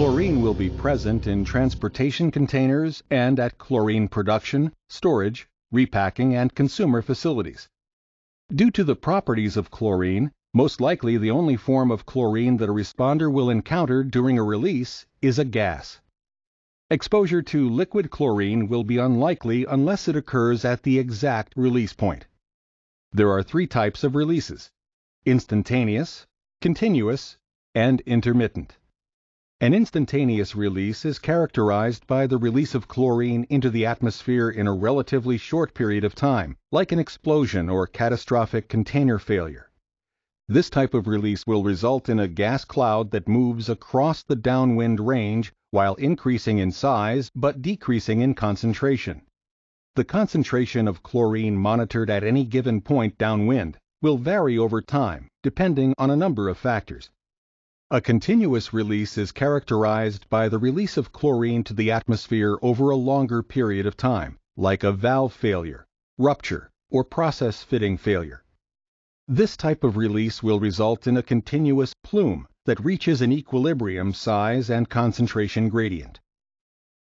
Chlorine will be present in transportation containers and at chlorine production, storage, repacking, and consumer facilities. Due to the properties of chlorine, most likely the only form of chlorine that a responder will encounter during a release is a gas. Exposure to liquid chlorine will be unlikely unless it occurs at the exact release point. There are three types of releases: instantaneous, continuous, and intermittent. An instantaneous release is characterized by the release of chlorine into the atmosphere in a relatively short period of time, like an explosion or catastrophic container failure. This type of release will result in a gas cloud that moves across the downwind range while increasing in size but decreasing in concentration. The concentration of chlorine monitored at any given point downwind will vary over time, depending on a number of factors. A continuous release is characterized by the release of chlorine to the atmosphere over a longer period of time, like a valve failure, rupture, or process fitting failure. This type of release will result in a continuous plume that reaches an equilibrium size and concentration gradient.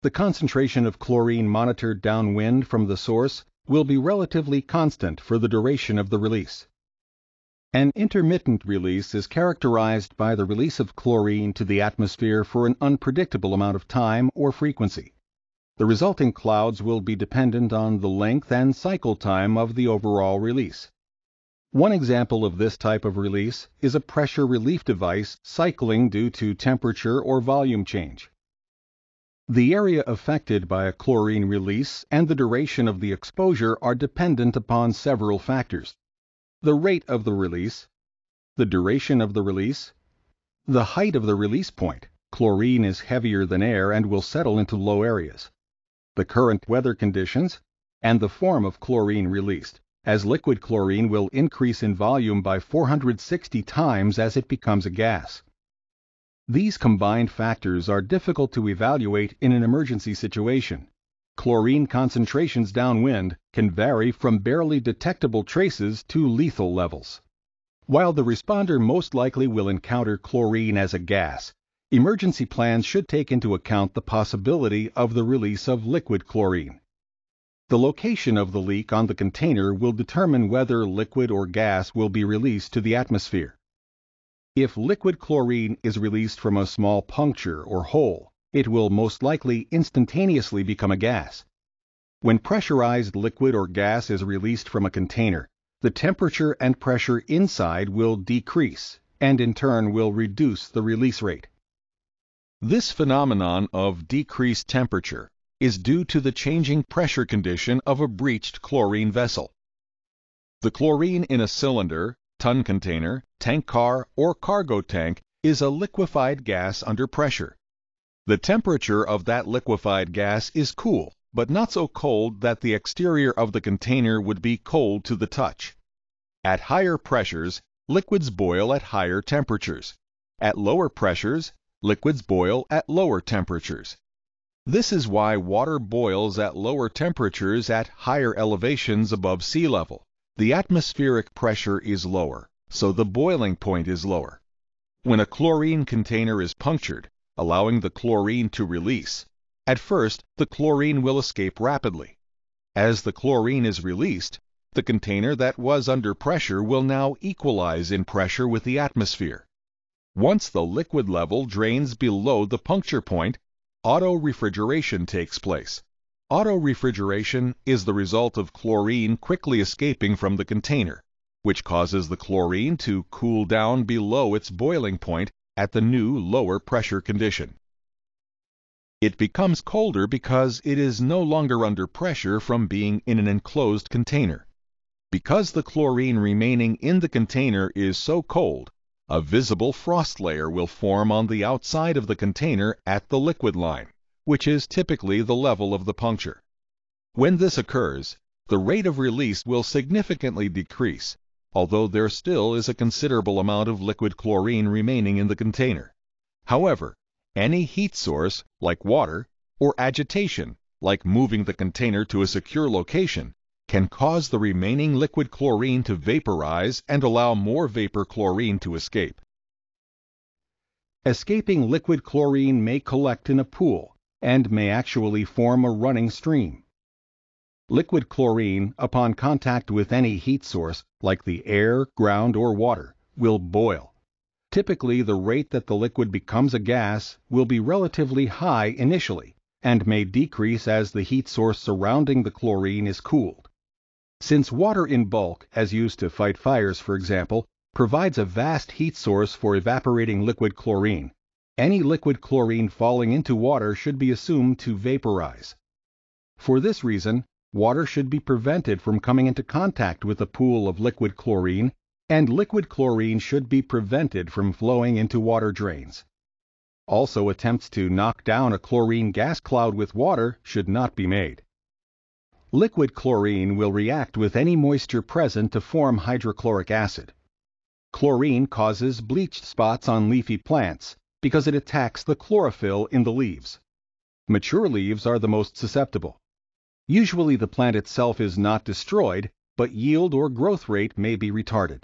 The concentration of chlorine monitored downwind from the source will be relatively constant for the duration of the release. An intermittent release is characterized by the release of chlorine to the atmosphere for an unpredictable amount of time or frequency. The resulting clouds will be dependent on the length and cycle time of the overall release. One example of this type of release is a pressure relief device cycling due to temperature or volume change. The area affected by a chlorine release and the duration of the exposure are dependent upon several factors: the rate of the release, the duration of the release, the height of the release point. Chlorine is heavier than air and will settle into low areas. The current weather conditions, and the form of chlorine released, as liquid chlorine will increase in volume by 460 times as it becomes a gas. These combined factors are difficult to evaluate in an emergency situation. Chlorine concentrations downwind can vary from barely detectable traces to lethal levels. While the responder most likely will encounter chlorine as a gas, emergency plans should take into account the possibility of the release of liquid chlorine. The location of the leak on the container will determine whether liquid or gas will be released to the atmosphere. If liquid chlorine is released from a small puncture or hole, it will most likely instantaneously become a gas. When pressurized liquid or gas is released from a container, the temperature and pressure inside will decrease, and in turn will reduce the release rate. This phenomenon of decreased temperature is due to the changing pressure condition of a breached chlorine vessel. The chlorine in a cylinder, ton container, tank car, or cargo tank is a liquefied gas under pressure. The temperature of that liquefied gas is cool, but not so cold that the exterior of the container would be cold to the touch. At higher pressures, liquids boil at higher temperatures. At lower pressures, liquids boil at lower temperatures. This is why water boils at lower temperatures at higher elevations above sea level. The atmospheric pressure is lower, so the boiling point is lower. When a chlorine container is punctured, allowing the chlorine to release, at first the chlorine will escape rapidly. As the chlorine is released, the container that was under pressure will now equalize in pressure with the atmosphere. Once the liquid level drains below the puncture point, auto-refrigeration takes place. Auto-refrigeration is the result of chlorine quickly escaping from the container, which causes the chlorine to cool down below its boiling point at the new lower pressure condition. It becomes colder because it is no longer under pressure from being in an enclosed container. Because the chlorine remaining in the container is so cold, a visible frost layer will form on the outside of the container at the liquid line, which is typically the level of the puncture. When this occurs, the rate of release will significantly decrease, although there still is a considerable amount of liquid chlorine remaining in the container. However, any heat source, like water, or agitation, like moving the container to a secure location, can cause the remaining liquid chlorine to vaporize and allow more vapor chlorine to escape. Escaping liquid chlorine may collect in a pool and may actually form a running stream. Liquid chlorine, upon contact with any heat source, like the air, ground, or water, will boil. Typically, the rate that the liquid becomes a gas will be relatively high initially and may decrease as the heat source surrounding the chlorine is cooled. Since water in bulk, as used to fight fires for example, provides a vast heat source for evaporating liquid chlorine, any liquid chlorine falling into water should be assumed to vaporize. For this reason, water should be prevented from coming into contact with a pool of liquid chlorine, and liquid chlorine should be prevented from flowing into water drains. Also, attempts to knock down a chlorine gas cloud with water should not be made. Liquid chlorine will react with any moisture present to form hydrochloric acid. Chlorine causes bleached spots on leafy plants because it attacks the chlorophyll in the leaves. Mature leaves are the most susceptible. Usually the plant itself is not destroyed, but yield or growth rate may be retarded.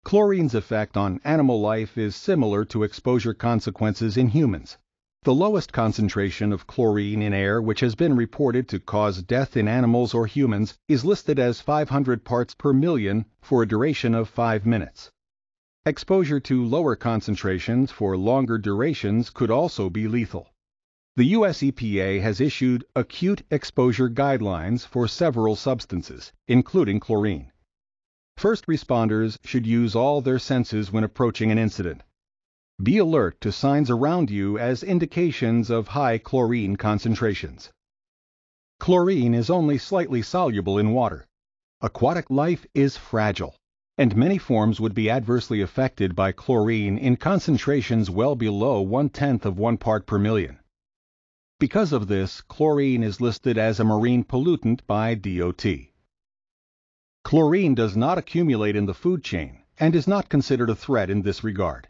Chlorine's effect on animal life is similar to exposure consequences in humans. The lowest concentration of chlorine in air which has been reported to cause death in animals or humans is listed as 500 parts per million for a duration of 5 minutes. Exposure to lower concentrations for longer durations could also be lethal. The U.S. EPA has issued acute exposure guidelines for several substances, including chlorine. First responders should use all their senses when approaching an incident. Be alert to signs around you as indications of high chlorine concentrations. Chlorine is only slightly soluble in water. Aquatic life is fragile, and many forms would be adversely affected by chlorine in concentrations well below 1/10 of 1 part per million. Because of this, chlorine is listed as a marine pollutant by DOT. Chlorine does not accumulate in the food chain and is not considered a threat in this regard.